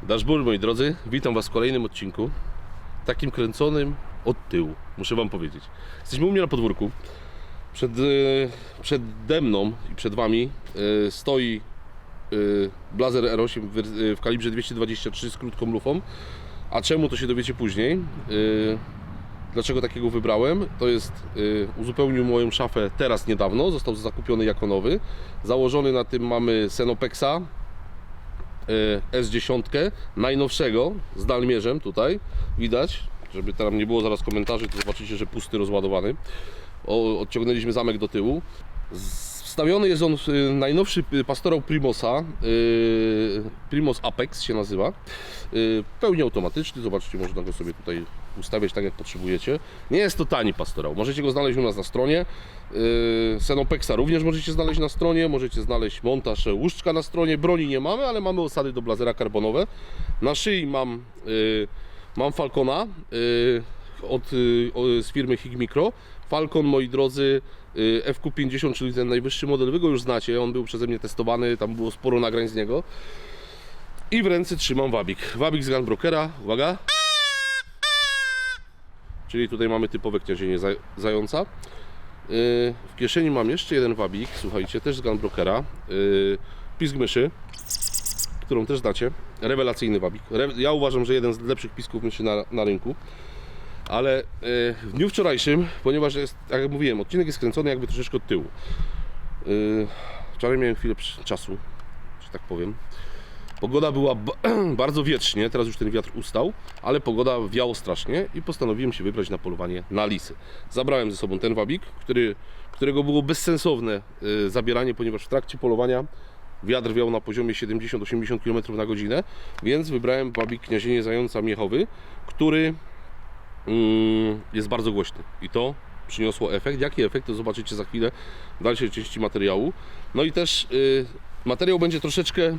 Dashboard, moi drodzy, witam Was w kolejnym odcinku, takim kręconym od tyłu, muszę Wam powiedzieć. Jesteśmy u mnie na podwórku, przede mną i przed Wami stoi Blazer R8 w kalibrze 223 z krótką lufą. A czemu, to się dowiecie później. Dlaczego takiego wybrałem? To jest, uzupełnił moją szafę teraz niedawno, został zakupiony jako nowy. Założony na tym mamy Senopexa S10, najnowszego, z dalmierzem tutaj, widać, żeby tam nie było zaraz komentarzy, to zobaczycie, że pusty, rozładowany. Odciągnęliśmy zamek do tyłu. Wstawiony jest on najnowszy Pastorał Primosa, Primos Apex się nazywa, pełni automatyczny, zobaczcie, można go sobie tutaj ustawiać tak jak potrzebujecie. Nie jest to tani pastorał, możecie go znaleźć u nas na stronie. Senopexa również możecie znaleźć na stronie, możecie znaleźć montaż łuszczka na stronie. Broni nie mamy, ale mamy osady do blazera karbonowe. Na szyi mam Falcona z firmy Hig Micro. Falcon, moi drodzy, FQ50, czyli ten najwyższy model, wy go już znacie, on był przeze mnie testowany, tam było sporo nagrań z niego. I w ręce trzymam wabik. Wabik z Gunbrokera, uwaga. Czyli tutaj mamy typowe kniazienie zająca. W kieszeni mam jeszcze jeden wabik, słuchajcie, też z Gunbrokera. Pisk myszy, którą też znacie. Rewelacyjny wabik. Ja uważam, że jeden z lepszych pisków myszy na rynku. Ale w dniu wczorajszym, ponieważ jest, tak jak mówiłem, odcinek jest kręcony jakby troszeczkę od tyłu. Wczoraj miałem chwilę czasu, że tak powiem. Pogoda była bardzo wietrznie, teraz już ten wiatr ustał, ale pogoda wiało strasznie i postanowiłem się wybrać na polowanie na lisy. Zabrałem ze sobą ten wabik, którego było bezsensowne zabieranie, ponieważ w trakcie polowania wiatr wiał na poziomie 70-80 km na godzinę, więc wybrałem wabik kniazienie zająca miechowy, który jest bardzo głośny i to przyniosło efekt. Jaki efekt, to zobaczycie za chwilę w dalszej części materiału. No i też materiał będzie troszeczkę,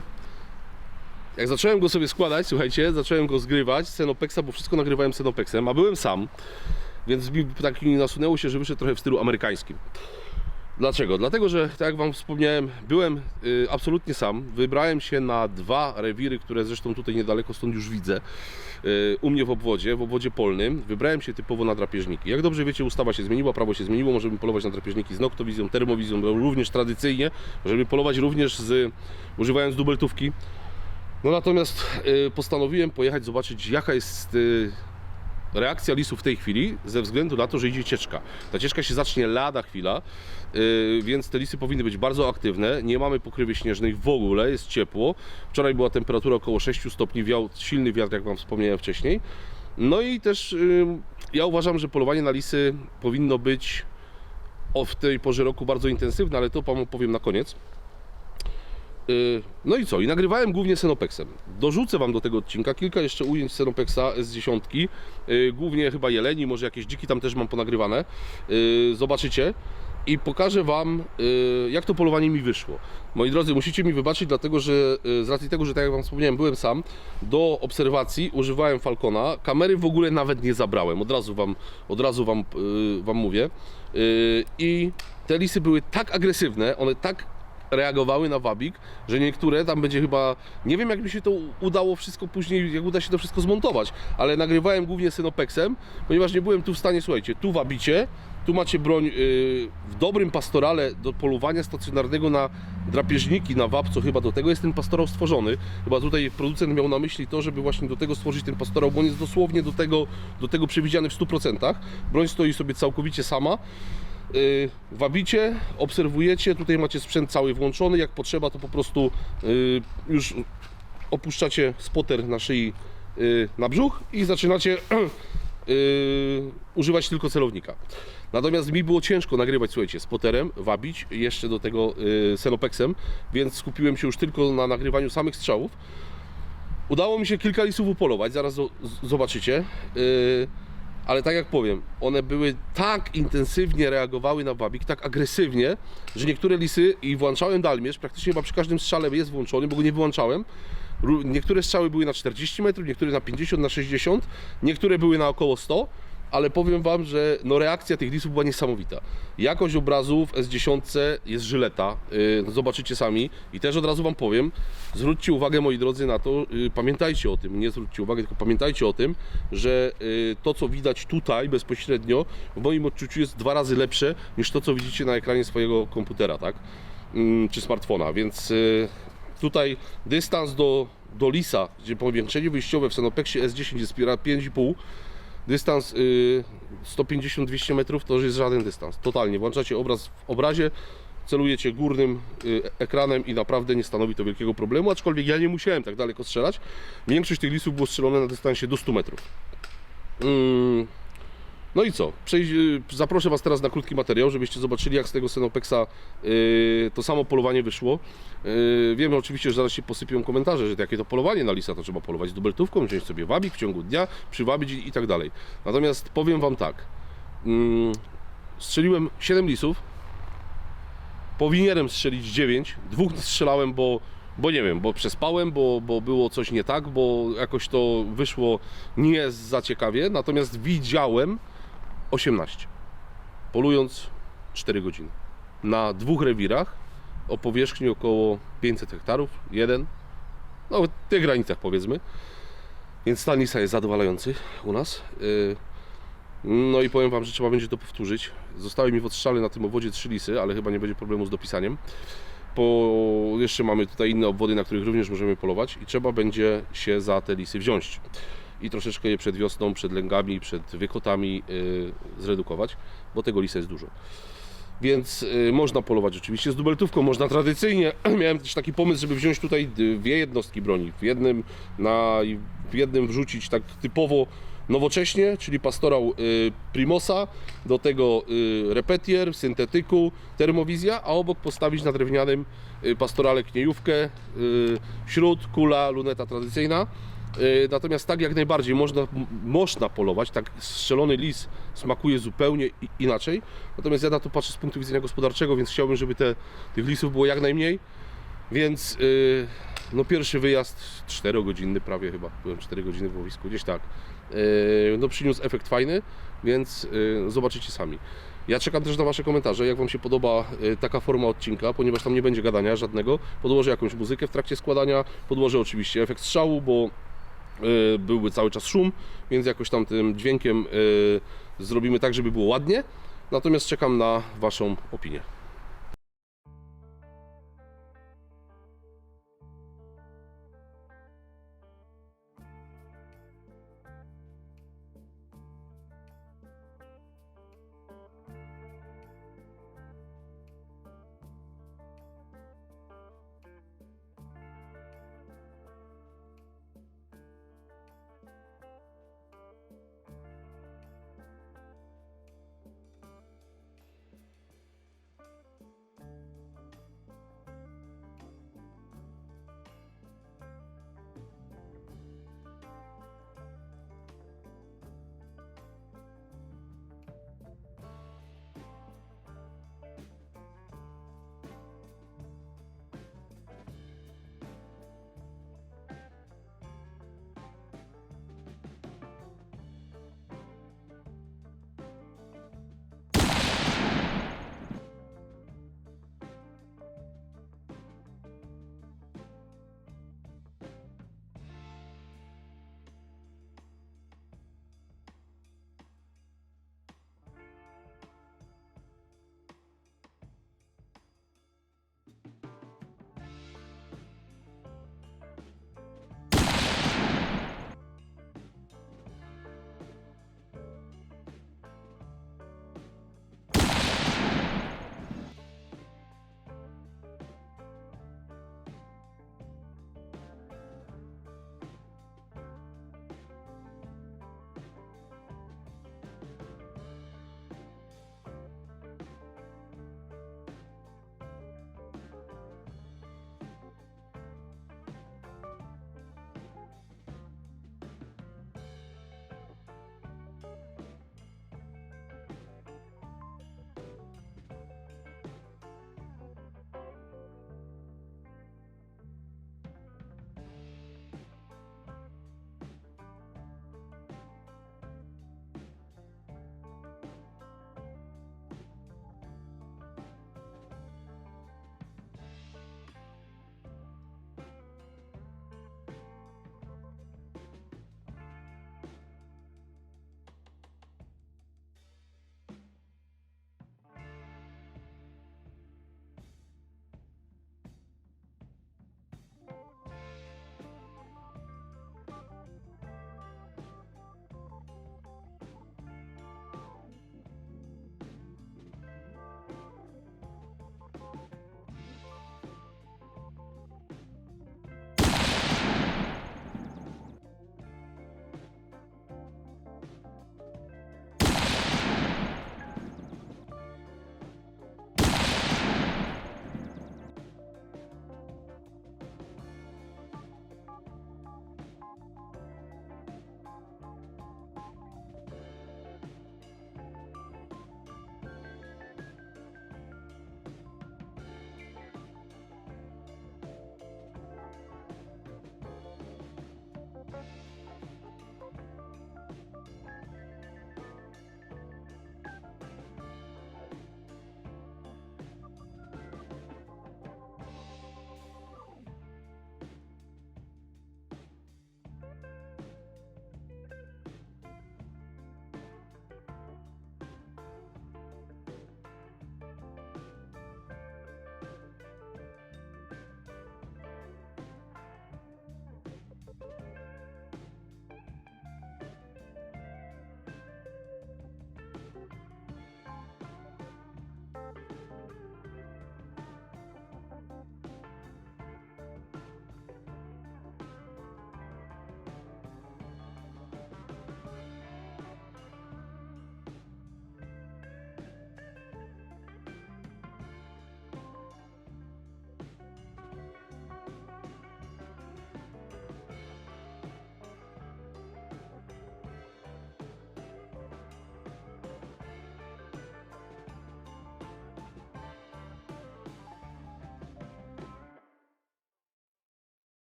jak zacząłem go sobie składać, słuchajcie, zacząłem go zgrywać Senopexa, bo wszystko nagrywałem Senopexem, a byłem sam, więc mi tak nasunęło się, że wyszedł trochę w stylu amerykańskim. Dlaczego? Dlatego, że tak jak Wam wspomniałem, byłem absolutnie sam. Wybrałem się na dwa rewiry, które zresztą tutaj niedaleko stąd już widzę. U mnie w obwodzie polnym. Wybrałem się typowo na drapieżniki. Jak dobrze wiecie, ustawa się zmieniła, prawo się zmieniło. Możemy polować na drapieżniki z noktowizją, termowizją, również tradycyjnie. Możemy polować również używając dubeltówki. No natomiast postanowiłem pojechać zobaczyć, jaka jest reakcja lisów w tej chwili, ze względu na to, że idzie cieczka. Ta cieczka się zacznie lada chwila, więc te lisy powinny być bardzo aktywne. Nie mamy pokrywy śnieżnej w ogóle, jest ciepło. Wczoraj była temperatura około 6 stopni, wiał silny wiatr, jak Wam wspomniałem wcześniej. No i też ja uważam, że polowanie na lisy powinno być w tej porze roku bardzo intensywne, ale to Wam opowiem na koniec. No i co? I nagrywałem głównie Senopexem. Dorzucę Wam do tego odcinka kilka jeszcze ujęć Senopexa S10. Głównie chyba jeleni, może jakieś dziki tam też mam ponagrywane. Zobaczycie. I pokażę Wam, jak to polowanie mi wyszło. Moi drodzy, musicie mi wybaczyć, dlatego że z racji tego, że tak jak Wam wspomniałem, byłem sam, do obserwacji używałem Falcona. Kamery w ogóle nawet nie zabrałem, od razu wam mówię. I te lisy były tak agresywne, one tak reagowały na wabik, że niektóre tam będzie chyba, nie wiem jak mi się to udało wszystko później, jak uda się to wszystko zmontować, ale nagrywałem głównie Senopexem, ponieważ nie byłem tu w stanie, słuchajcie, tu wabicie, tu macie broń w dobrym pastorale do polowania stacjonarnego na drapieżniki, na wab, co chyba do tego jest ten pastorał stworzony. Chyba tutaj producent miał na myśli to, żeby właśnie do tego stworzyć ten pastorał, bo on jest dosłownie do tego przewidziany w 100%. Broń stoi sobie całkowicie sama. Wabicie, obserwujecie, tutaj macie sprzęt cały włączony, jak potrzeba to po prostu już opuszczacie spoter na szyi na brzuch i zaczynacie używać tylko celownika. Natomiast mi było ciężko nagrywać, słuchajcie, spoterem, wabić, jeszcze do tego Senopexem, więc skupiłem się już tylko na nagrywaniu samych strzałów. Udało mi się kilka lisów upolować, zaraz zobaczycie. Ale tak jak powiem, one były tak intensywnie reagowały na wabik, tak agresywnie, że niektóre lisy, i włączałem dalmierz, praktycznie chyba przy każdym strzale jest włączony, bo go nie wyłączałem. Niektóre strzały były na 40 metrów, niektóre na 50, na 60, niektóre były na około 100. ale powiem Wam, że no reakcja tych lisów była niesamowita. Jakość obrazu w S10 jest żyleta, zobaczycie sami i też od razu Wam powiem, zwróćcie uwagę, moi drodzy, na to, pamiętajcie o tym, nie zwróćcie uwagi, tylko pamiętajcie o tym, że to, co widać tutaj bezpośrednio, w moim odczuciu jest 2 razy lepsze niż to, co widzicie na ekranie swojego komputera, tak? Czy smartfona, więc tutaj dystans do lisa, gdzie powiększenie wyjściowe w Senopexie S10 jest 5,5, dystans 150-200 metrów to już jest żaden dystans, totalnie. Włączacie obraz w obrazie, celujecie górnym ekranem i naprawdę nie stanowi to wielkiego problemu, aczkolwiek ja nie musiałem tak daleko strzelać. Większość tych lisów było strzelone na dystansie do 100 metrów. No i co? Zaproszę Was teraz na krótki materiał, żebyście zobaczyli, jak z tego Senopexa to samo polowanie wyszło. Wiemy oczywiście, że zaraz się posypią komentarze, że jakie to polowanie na lisa, to trzeba polować z dubeltówką, wziąć sobie wabik w ciągu dnia, przywabić i tak dalej. Natomiast powiem Wam tak, strzeliłem 7 lisów, powinienem strzelić 9, 2 strzelałem, bo nie wiem, bo przespałem, bo było coś nie tak, bo jakoś to wyszło nie za ciekawie, natomiast widziałem 18, polując 4 godziny na 2 rewirach o powierzchni około 500 hektarów, no w tych granicach powiedzmy, więc stan lisa jest zadowalający u nas. No i powiem Wam, że trzeba będzie to powtórzyć. Zostały mi w odstrzale na tym obwodzie 3 lisy, ale chyba nie będzie problemu z dopisaniem. Jeszcze mamy tutaj inne obwody, na których również możemy polować i trzeba będzie się za te lisy wziąć i troszeczkę je przed wiosną, przed lęgami, przed wykotami zredukować, bo tego lisa jest dużo. Więc można polować oczywiście z dubeltówką, można tradycyjnie. Miałem też taki pomysł, żeby wziąć tutaj 2 jednostki broni, w jednym wrzucić tak typowo nowocześnie, czyli pastorał Primosa, do tego repetier, syntetyku, termowizja, a obok postawić na drewnianym pastorale kniejówkę, śród, kula, luneta tradycyjna. Natomiast tak jak najbardziej można polować, tak strzelony lis smakuje zupełnie inaczej. Natomiast ja na to patrzę z punktu widzenia gospodarczego, więc chciałbym, żeby tych lisów było jak najmniej. Więc no pierwszy wyjazd 4-godzinny prawie chyba, byłem 4 godziny w łowisku, gdzieś tak. No przyniósł efekt fajny, więc zobaczycie sami. Ja czekam też na Wasze komentarze, jak Wam się podoba taka forma odcinka, ponieważ tam nie będzie gadania żadnego. Podłożę jakąś muzykę w trakcie składania, podłożę oczywiście efekt strzału, bo byłby cały czas szum, więc jakoś tam tym dźwiękiem zrobimy tak, żeby było ładnie. Natomiast czekam na Waszą opinię.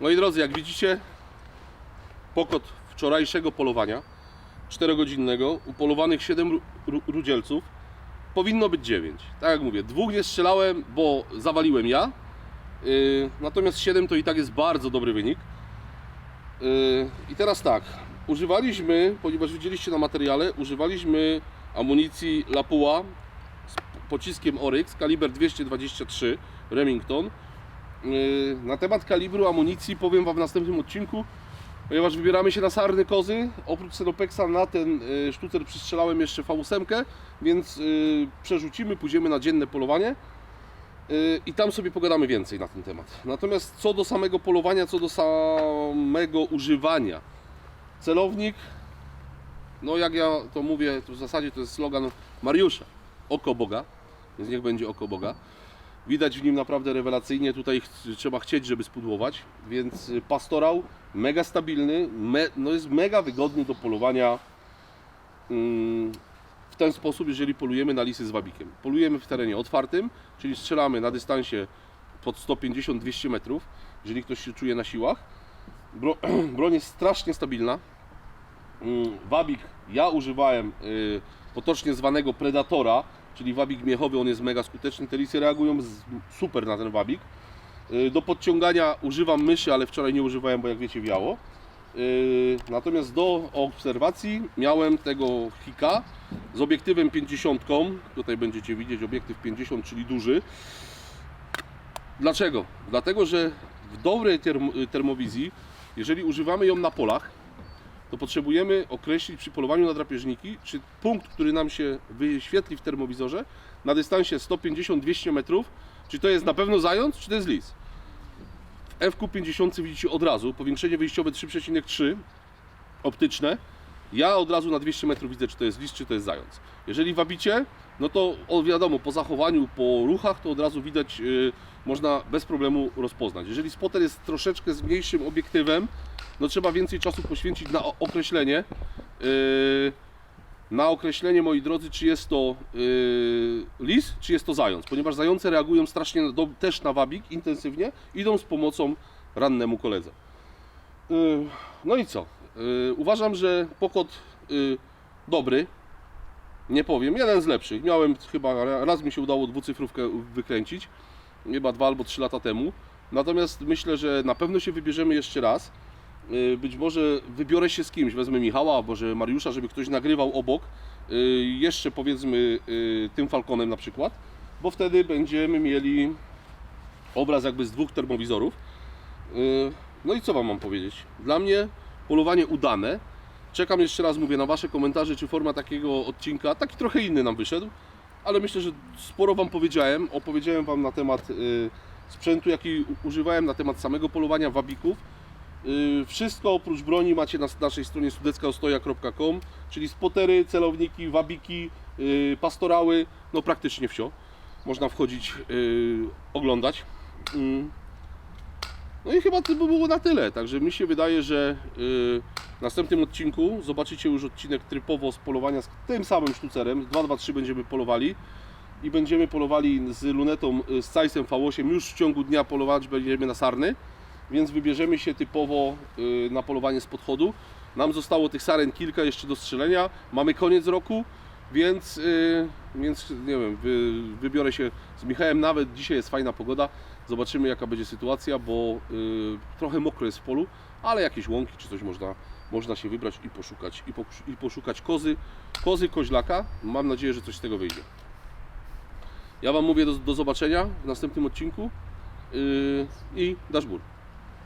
Moi drodzy, jak widzicie, pokot wczorajszego polowania 4-godzinnego, upolowanych 7 rudzielców, powinno być 9. Tak jak mówię, 2 nie strzelałem, bo zawaliłem ja, natomiast 7 to i tak jest bardzo dobry wynik. I teraz tak, używaliśmy, ponieważ widzieliście na materiale, używaliśmy amunicji Lapua z pociskiem Oryx, kaliber 223 Remington. Na temat kalibru amunicji powiem Wam w następnym odcinku, ponieważ wybieramy się na sarny kozy. Oprócz Senopexa na ten sztucer przystrzelałem jeszcze V8, więc przerzucimy, pójdziemy na dzienne polowanie i tam sobie pogadamy więcej na ten temat. Natomiast co do samego polowania, co do samego używania, celownik, no jak ja to mówię, to w zasadzie to jest slogan Mariusza, oko Boga, więc niech będzie oko Boga. Widać w nim naprawdę rewelacyjnie, tutaj trzeba chcieć, żeby spudłować, więc pastorał mega stabilny, no jest mega wygodny do polowania w ten sposób, jeżeli polujemy na lisy z wabikiem. Polujemy w terenie otwartym, czyli strzelamy na dystansie pod 150-200 metrów, jeżeli ktoś się czuje na siłach. Broń jest strasznie stabilna. Wabik ja używałem potocznie zwanego Predatora, czyli wabik miechowy, on jest mega skuteczny, te lisy reagują super na ten wabik. Do podciągania używam myszy, ale wczoraj nie używałem, bo jak wiecie wiało. Natomiast do obserwacji miałem tego Hika z obiektywem 50, tutaj będziecie widzieć obiektyw 50, czyli duży. Dlaczego? Dlatego, że w dobrej termowizji, jeżeli używamy ją na polach, to potrzebujemy określić przy polowaniu na drapieżniki, czy punkt, który nam się wyświetli w termowizorze na dystansie 150-200 metrów, czy to jest na pewno zając, czy to jest lis. W FQ50 widzicie od razu powiększenie wyjściowe 3,3 optyczne. Ja od razu na 200 metrów widzę, czy to jest lis, czy to jest zając. Jeżeli wabicie, no to wiadomo, po zachowaniu, po ruchach, to od razu widać, można bez problemu rozpoznać. Jeżeli spotter jest troszeczkę z mniejszym obiektywem, no trzeba więcej czasu poświęcić na określenie, moi drodzy, czy jest to lis, czy jest to zając, ponieważ zające reagują strasznie też na wabik intensywnie, idą z pomocą rannemu koledze. No i co? Uważam, że pokot dobry, nie powiem, jeden z lepszych. Miałem chyba, raz mi się udało dwucyfrówkę wykręcić, chyba 2 albo 3 lata temu. Natomiast myślę, że na pewno się wybierzemy jeszcze raz. Być może wybiorę się z kimś, wezmę Michała, albo że Mariusza, żeby ktoś nagrywał obok, jeszcze powiedzmy tym Falconem na przykład, bo wtedy będziemy mieli obraz jakby z 2 termowizorów. No i co Wam mam powiedzieć? Dla mnie polowanie udane. Czekam jeszcze raz, mówię, na Wasze komentarze, czy forma takiego odcinka, taki trochę inny nam wyszedł, ale myślę, że sporo Wam powiedziałem. Opowiedziałem Wam na temat sprzętu, jaki używałem, na temat samego polowania wabików. Wszystko oprócz broni macie na naszej stronie sudeckaostoja.com, czyli spotery, celowniki, wabiki, pastorały, no praktycznie wsio. Można wchodzić, oglądać. No i chyba to by było na tyle, także mi się wydaje, że w następnym odcinku zobaczycie już odcinek typowo z polowania z tym samym sztucerem. 223 będziemy polowali i będziemy polowali z lunetą z Zeissem V8. Już w ciągu dnia polować będziemy na sarny, więc wybierzemy się typowo na polowanie z podchodu. Nam zostało tych saren kilka jeszcze do strzelenia, mamy koniec roku, więc nie wiem, wybiorę się z Michałem, nawet dzisiaj jest fajna pogoda, zobaczymy jaka będzie sytuacja, bo trochę mokro jest w polu, ale jakieś łąki czy coś można się wybrać i poszukać kozy, koźlaka. Mam nadzieję, że coś z tego wyjdzie. Ja Wam mówię do zobaczenia w następnym odcinku i dasz gór.